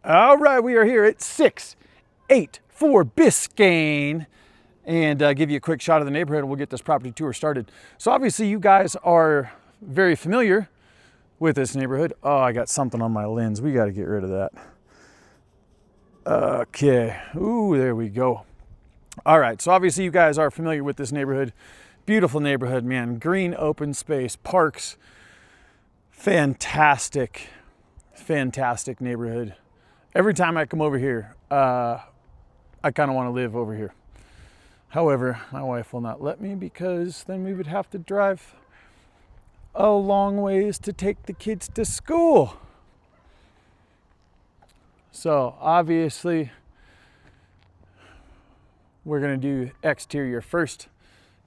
All right, we are here at 684 Biscayne, and give you a quick shot of the neighborhood and we'll get this property tour started. So obviously you guys are very familiar with this neighborhood. Oh, I got something on my lens. We got to get rid of that. Okay. Ooh, there we go. All right. So obviously you guys are familiar with this neighborhood. Beautiful neighborhood, man. Green open space, parks. Fantastic, fantastic neighborhood. Every time I come over here, I kind of want to live over here. However, my wife will not let me because then we would have to drive a long ways to take the kids to school. So obviously, we're going to do exterior first.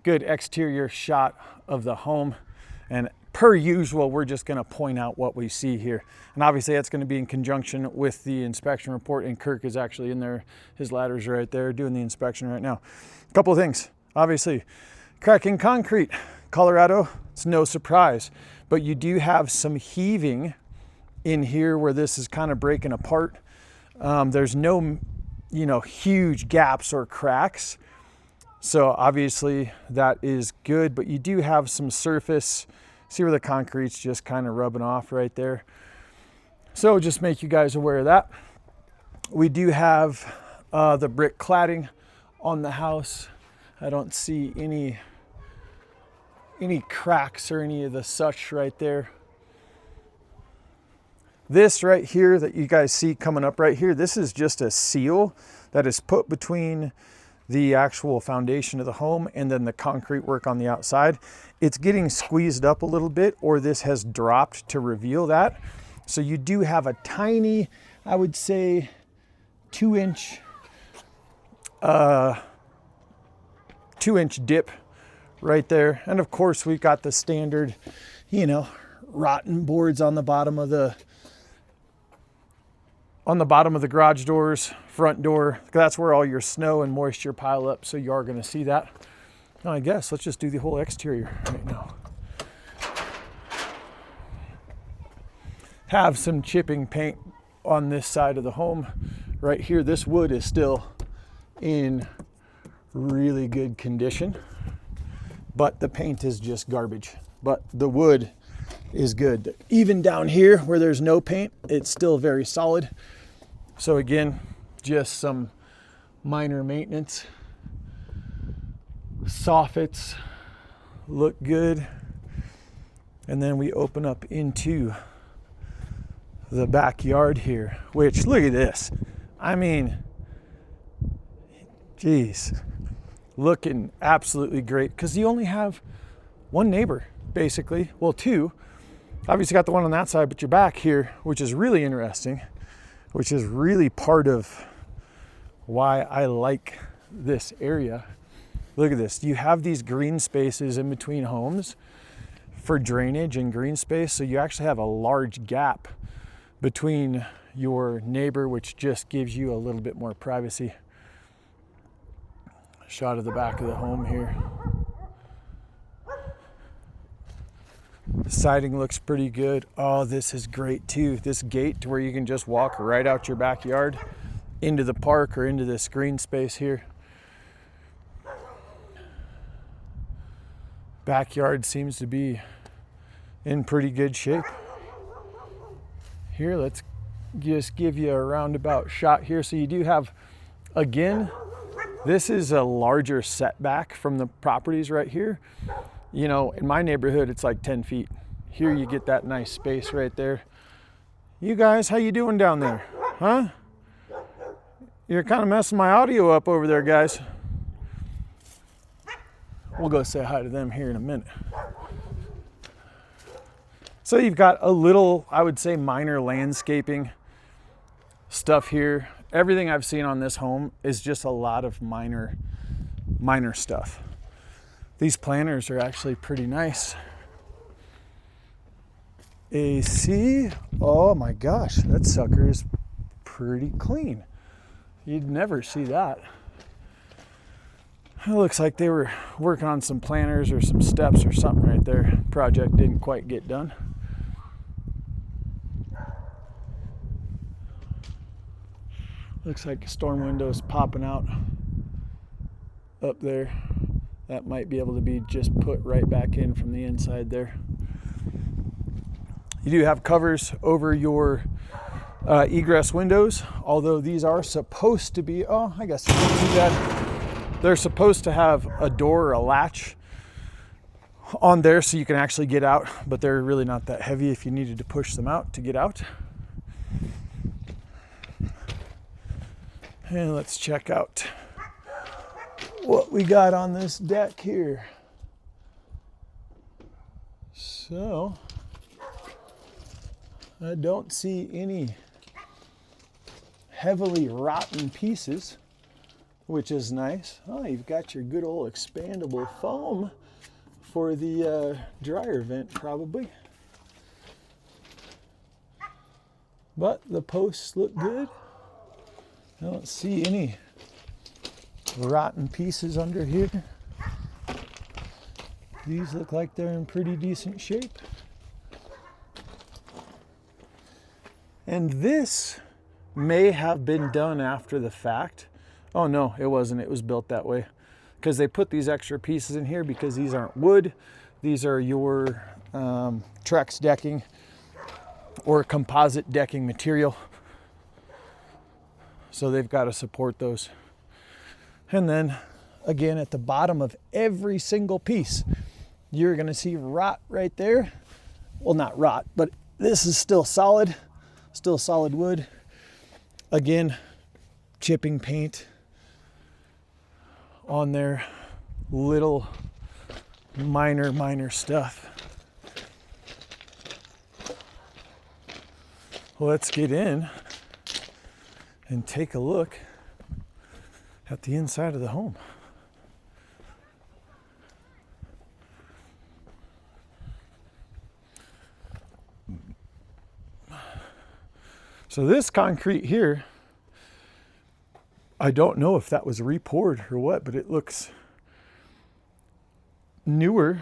Good exterior shot of the home. And per usual, we're just going to point out what we see here. And obviously that's going to be in conjunction with the inspection report, and Kirk is actually in there. His ladder's right there doing the inspection right now. A couple of things. Obviously, cracking concrete. Colorado, it's no surprise, but you do have some heaving in here where this is kind of breaking apart. There's no, huge gaps or cracks. So obviously that is good, but you do have some surface. See where the concrete's just kind of rubbing off right there. So just make you guys aware of that. We do have the brick cladding on the house. I don't see any cracks or any of the such right there. This right here that you guys see coming up right here, this is just a seal that is put between the actual foundation of the home and then the concrete work on the outside. It's getting squeezed up a little bit, or this has dropped to reveal that. So you do have a tiny, I would say 2-inch dip right there. And of course we've got the standard, rotten boards on the bottom of the garage doors, front door. That's where all your snow and moisture pile up, so you are going to see that. Now, I guess let's just do the whole exterior right now. Have some chipping paint on this side of the home. Right here, this wood is still in really good condition, but the paint is just garbage. But the wood is good. Even down here where there's no paint, it's still very solid. So again, just some minor maintenance. Soffits look good. And then we open up into the backyard here, which, look at this. I mean, geez, looking absolutely great, because you only have one neighbor, basically. Well, two. Obviously got the one on that side, but you're back here, which is really interesting, which is really part of why I like this area. Look at this. You have these green spaces in between homes for drainage and green space. So you actually have a large gap between your neighbor, which just gives you a little bit more privacy. Shot of the back of the home here. The siding looks pretty good. Oh, this is great too. This gate to where you can just walk right out your backyard into the park or into this green space here. Backyard seems to be in pretty good shape. Here, let's just give you a roundabout shot here. So you do have, again, this is a larger setback from the properties right here. In my neighborhood, it's like 10 feet. Here you get that nice space right there. You guys, how you doing down there? Huh? You're kind of messing my audio up over there, guys. We'll go say hi to them here in a minute. So you've got a little, I would say, minor landscaping stuff here. Everything I've seen on this home is just a lot of minor stuff. These planters are actually pretty nice. AC, oh my gosh, that sucker is pretty clean. You'd never see that. It looks like they were working on some planters or some steps or something right there. Project didn't quite get done. Looks like storm windows popping out up there. That might be able to be just put right back in from the inside there. You do have covers over your egress windows, although these are supposed to be, oh, I guess you can see that. They're supposed to have a door or a latch on there so you can actually get out, but they're really not that heavy if you needed to push them out to get out. And let's check out what we got on this deck here. So, I don't see any heavily rotten pieces, which is nice. Oh, you've got your good old expandable foam for the dryer vent probably. But the posts look good. I don't see any rotten pieces under here. These look like they're in pretty decent shape. And this may have been done after the fact. Oh no, it wasn't. It was built that way. Because they put these extra pieces in here because these aren't wood. These are your Trex decking or composite decking material. So they've got to support those. And then again, at the bottom of every single piece, you're going to see rot right there. Well, not rot, but this is still solid wood. Again, chipping paint on there, little minor stuff. Let's get in and take a look at the inside of the home. So this concrete here, I don't know if that was re-poured or what, but it looks newer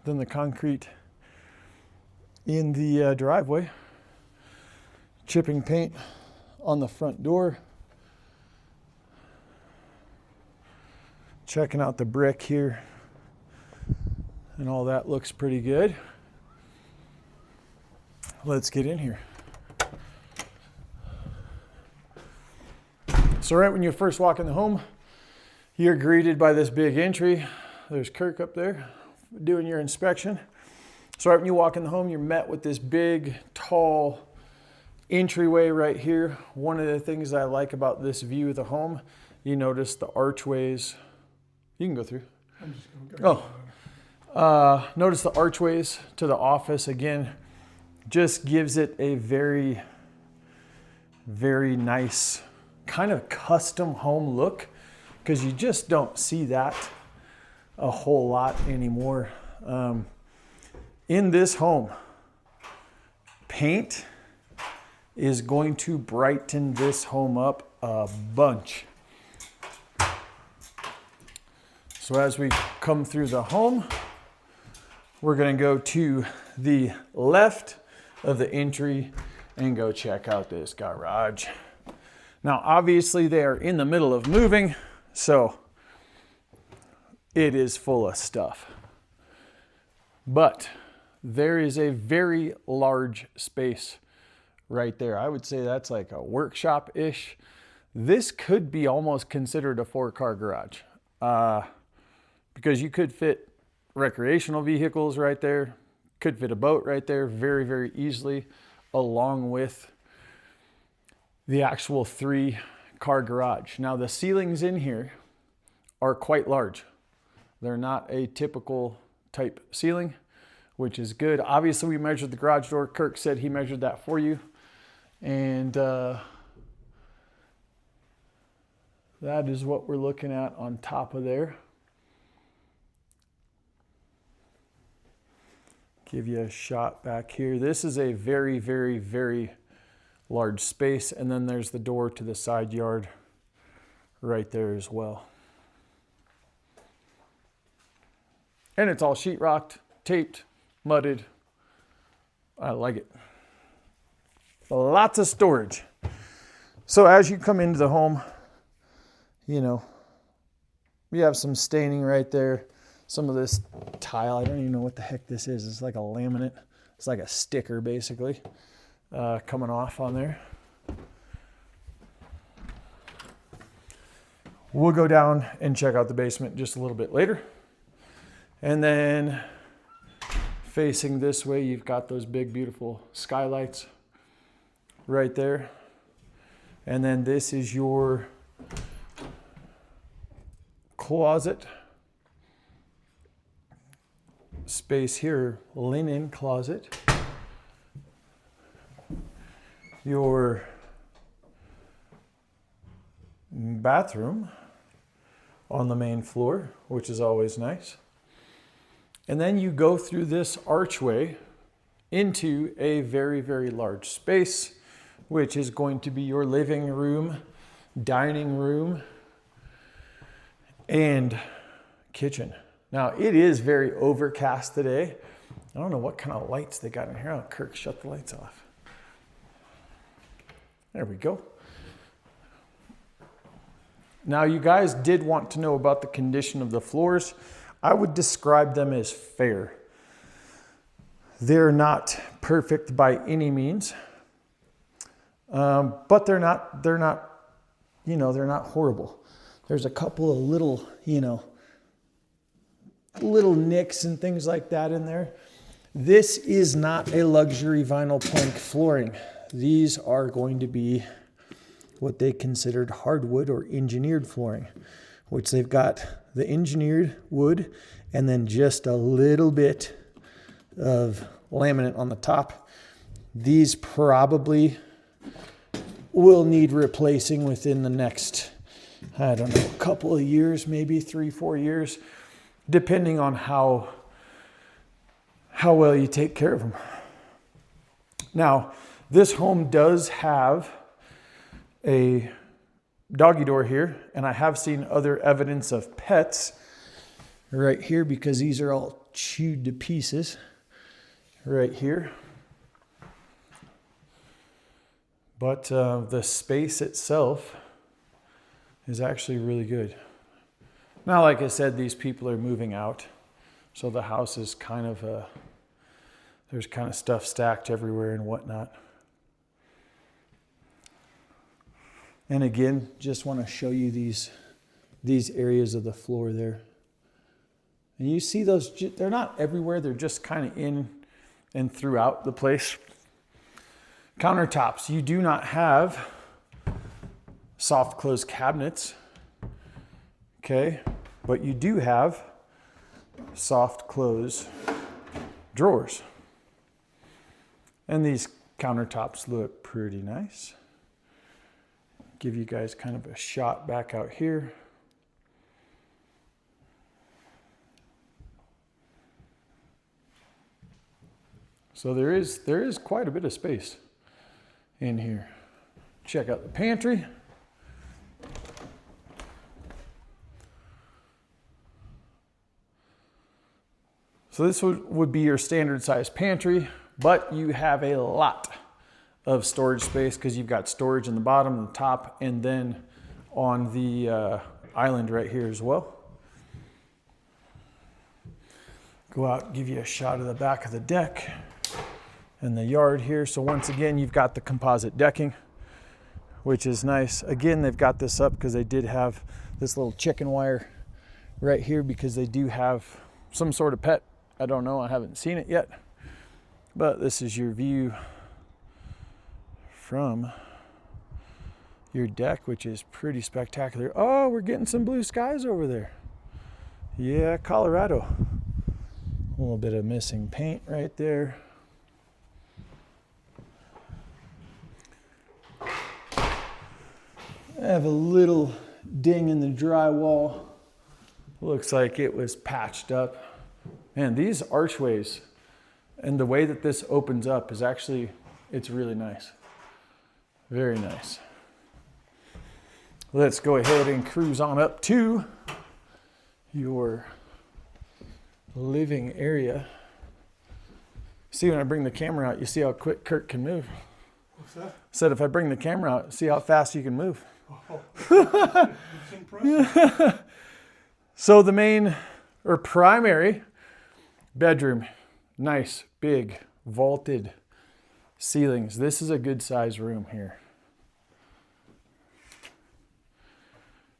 than the concrete in the driveway. Chipping paint on the front door. Checking out the brick here, and all that looks pretty good. Let's get in here. So right when you first walk in the home, you're greeted by this big entry. There's Kirk up there doing your inspection. So right when you walk in the home, you're met with this big, tall entryway right here. One of the things I like about this view of the home, you notice the archways. You can go through. I'm just going to go. Notice the archways to the office. Again, just gives it a very, very nice kind of custom home look, because you just don't see that a whole lot anymore. In this home, paint is going to brighten this home up a bunch. So as we come through the home, we're going to go to the left of the entry and go check out this garage. Now, obviously they are in the middle of moving, so it is full of stuff. But there is a very large space right there. I would say that's like a workshop-ish. This could be almost considered a 4-car garage. Because you could fit recreational vehicles right there, could fit a boat right there very, very easily, along with the actual 3-car garage. Now the ceilings in here are quite large. They're not a typical type ceiling, which is good. Obviously we measured the garage door. Kirk said he measured that for you. And that is what we're looking at on top of there. Give you a shot back here. This is a very, very, very large space, and then there's the door to the side yard right there as well. And it's all sheetrocked, taped, mudded. I like it. Lots of storage. So as you come into the home, you know, we have some staining right there. Some of this tile, I don't even know what the heck this is. It's like a laminate. It's like a sticker basically coming off on there. We'll go down and check out the basement just a little bit later. And then facing this way, you've got those big, beautiful skylights right there. And then this is your closet space here, linen closet. Your bathroom on the main floor, which is always nice. And then you go through this archway into a very, very large space, which is going to be your living room, dining room, and kitchen. Now, it is very overcast today. I don't know what kind of lights they got in here. Oh, Kirk, shut the lights off. There we go. Now, you guys did want to know about the condition of the floors. I would describe them as fair. They're not perfect by any means, but they're not, you know, they're not horrible. There's a couple of little, you know, little nicks and things like that in there. This is not a luxury vinyl plank flooring. These are going to be what they considered hardwood or engineered flooring, which they've got the engineered wood and then just a little bit of laminate on the top. These probably will need replacing within the next, I don't know, a couple of years, maybe 3-4 years, depending on how well you take care of them. Now, this home does have a doggy door here, and I have seen other evidence of pets right here because these are all chewed to pieces right here. But the space itself is actually really good. Now, like I said, these people are moving out, so the house is kind of there's kind of stuff stacked everywhere and whatnot. And again, just want to show you these areas of the floor there. And you see those, they're not everywhere, they're just kind of in and throughout the place. Countertops, you do not have soft close cabinets, okay? But you do have soft close drawers. And these countertops look pretty nice. Give you guys kind of a shot back out here. So there is quite a bit of space in here. Check out the pantry. So this would be your standard size pantry, but you have a lot of storage space because you've got storage in the bottom and the top, and then on the island right here as well. Go out and give you a shot of the back of the deck and the yard here. So once again, you've got the composite decking, which is nice. Again, they've got this up because they did have this little chicken wire right here because they do have some sort of pet. I don't know, I haven't seen it yet, but this is your view from your deck, which is pretty spectacular. Oh, we're getting some blue skies over there. Yeah, Colorado. A little bit of missing paint right there. I have a little ding in the drywall. Looks like it was patched up. Man, these archways and the way that this opens up is actually, it's really nice. Very nice. Let's go ahead and cruise on up to your living area. See, when I bring the camera out, you see how quick Kirk can move. Said if I bring the camera out, see how fast you can move. Oh, it's impressive. So the main or primary bedroom, nice, big, vaulted ceilings. This is a good size room here.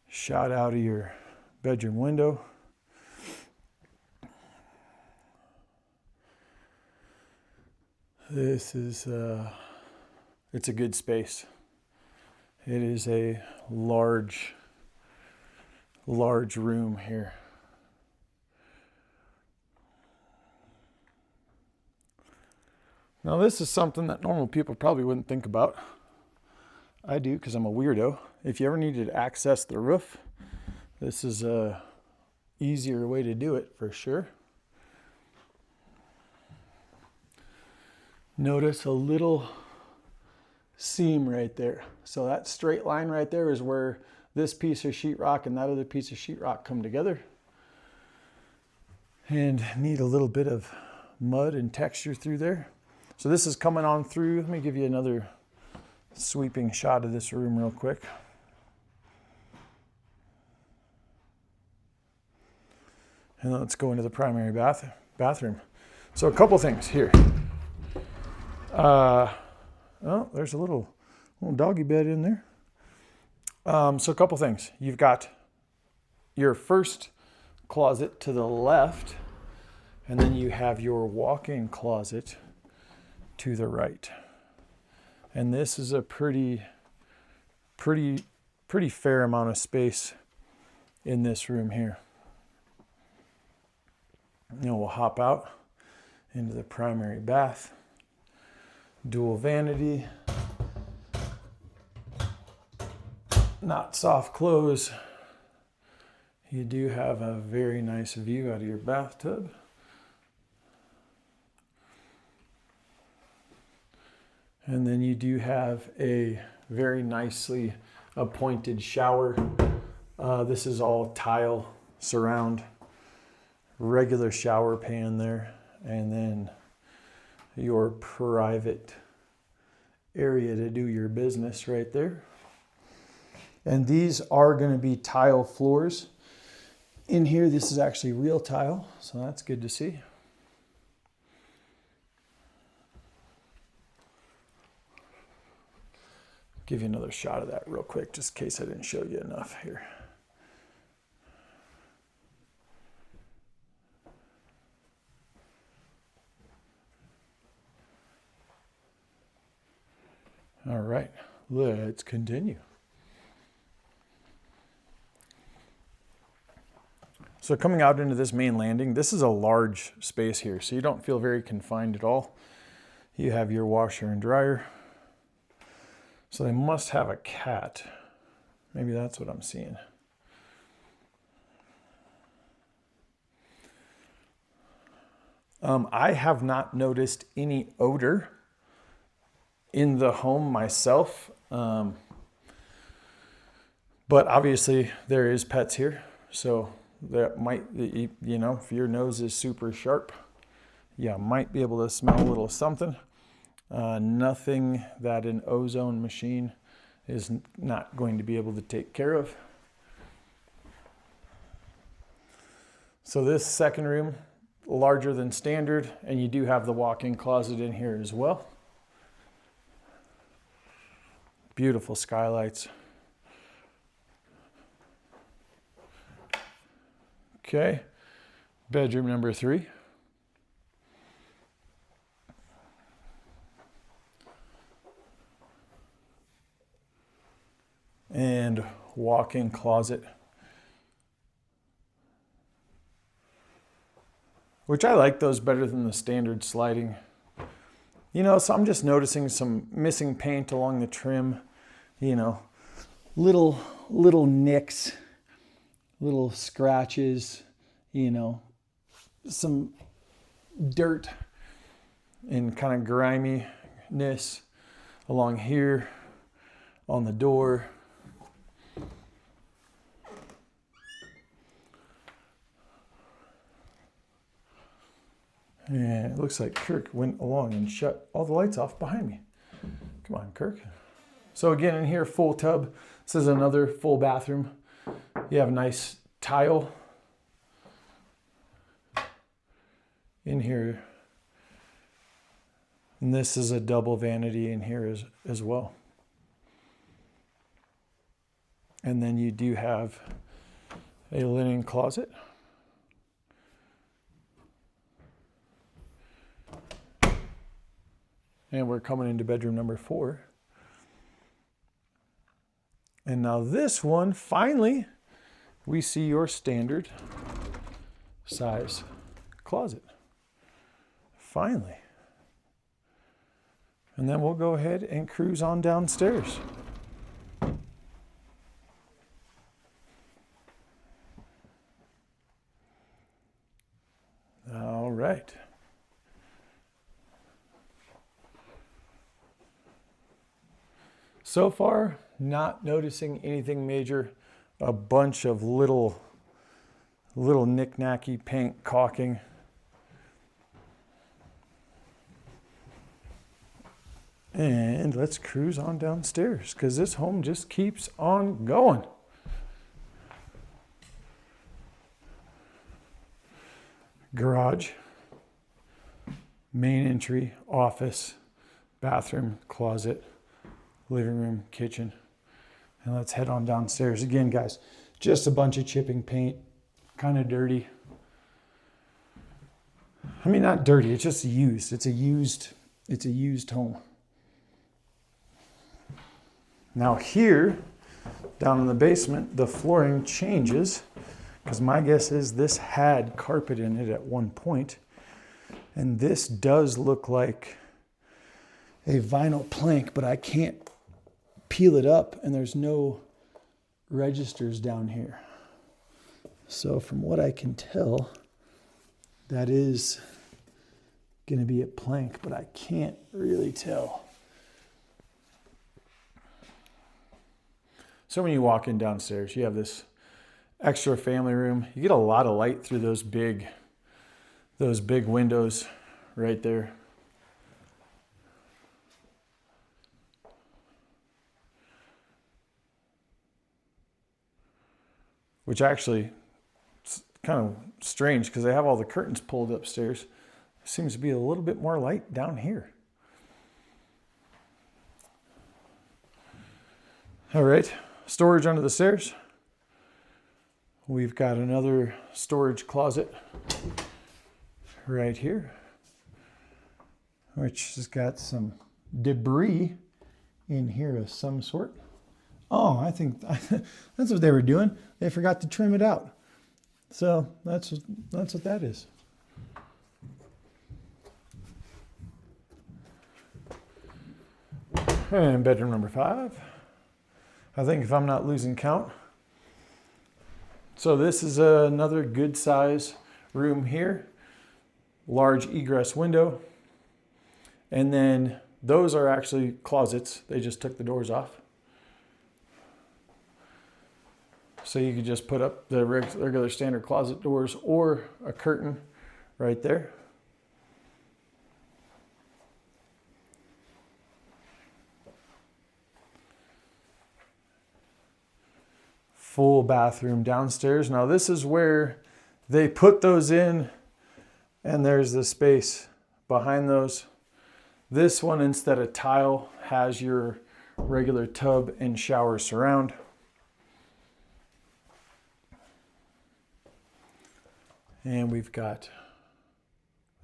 Shot out of your bedroom window. This is, it's a good space. It is a large room here. Now this is something that normal people probably wouldn't think about. I do because I'm a weirdo. If you ever needed to access the roof, this is a easier way to do it for sure. Notice a little seam right there. So that straight line right there is where this piece of sheetrock and that other piece of sheetrock come together. And need a little bit of mud and texture through there. So this is coming on through. Let me give you another sweeping shot of this room real quick. And let's go into the primary bathroom. So a couple things here. Oh, there's a little doggy bed in there. So a couple things. You've got your first closet to the left, and then you have your walk-in closet to the right. And this is a pretty fair amount of space in this room here. Now we'll hop out into the primary bath. Dual vanity, not soft close. You do have a very nice view out of your bathtub. And then you do have a very nicely appointed shower. This is all tile surround, regular shower pan there, and then your private area to do your business right there. And these are going to be tile floors. In here, this is actually real tile, so that's good to see. Give you another shot of that real quick, just in case I didn't show you enough here. All right, let's continue. So coming out into this main landing, this is a large space here, so you don't feel very confined at all. You have your washer and dryer. So they must have a cat. Maybe that's what I'm seeing. I have not noticed any odor in the home myself, but obviously there is pets here, so that might, you know, if your nose is super sharp, you might be able to smell a little something. Nothing that an ozone machine is not going to be able to take care of. So this second room, larger than standard, and you do have the walk-in closet in here as well. Beautiful skylights. Okay, bedroom number 3. And walk-in closet, which I like those better than the standard sliding. You know, so I'm just noticing some missing paint along the trim, you know, little nicks, little scratches, you know, some dirt and kind of griminess along here on the door. And it looks like Kirk went along and shut all the lights off behind me Come on, Kirk. So again, in here, full tub. This is another full bathroom. You have a nice tile in here. And this is a double vanity in here as well. And then you do have a linen closet. And we're coming into bedroom number 4. And now this one, finally, we see your standard size closet. Finally. And then we'll go ahead and cruise on downstairs. All right. So far, not noticing anything major. A bunch of little knick-knacky paint caulking. And let's cruise on downstairs because this home just keeps on going. Garage, main entry, office, bathroom, closet, living room, kitchen. And let's head on downstairs. Again, guys, just a bunch of chipping paint, kind of dirty. I mean, not dirty, it's just used. It's a used home. Now here, down in the basement, the flooring changes because my guess is this had carpet in it at one point. And this does look like a vinyl plank, but I can't peel it up and there's no registers down here. So from what I can tell, that is going to be a plank, but I can't really tell. So when you walk in downstairs, you have this extra family room. You get a lot of light through those big windows right there. Which actually is kind of strange because they have all the curtains pulled upstairs. Seems to be a little bit more light down here. All right, storage under the stairs. We've got another storage closet right here, which has got some debris in here of some sort. Oh, I think that's what they were doing. They forgot to trim it out. So that's what that is. And bedroom number 5. I think if I'm not losing count. So this is another good size room here. Large egress window. And then those are actually closets. They just took the doors off. So you could just put up the regular standard closet doors or a curtain right there. Full bathroom downstairs. Now this is where they put those in and there's the space behind those. This one, instead of tile, has your regular tub and shower surround. And we've got,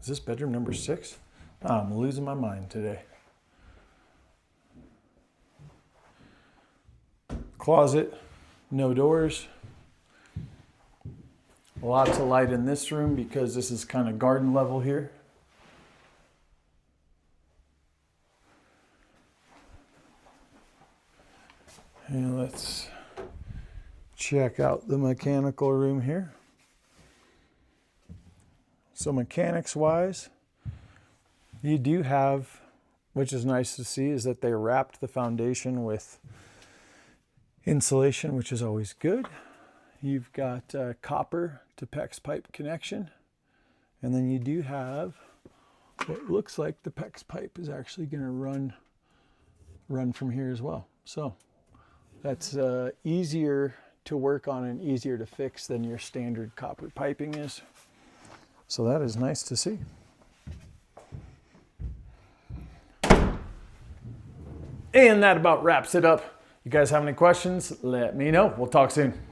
is this bedroom number 6? Oh, I'm losing my mind today. Closet, no doors. Lots of light in this room because this is kind of garden level here. And let's check out the mechanical room here. So mechanics wise, you do have, which is nice to see, is that they wrapped the foundation with insulation, which is always good. You've got copper to PEX pipe connection. And then you do have what looks like the PEX pipe is actually going to run run from here as well. So that's easier to work on and easier to fix than your standard copper piping is. So that is nice to see. And that about wraps it up. You guys have any questions? Let me know. We'll talk soon.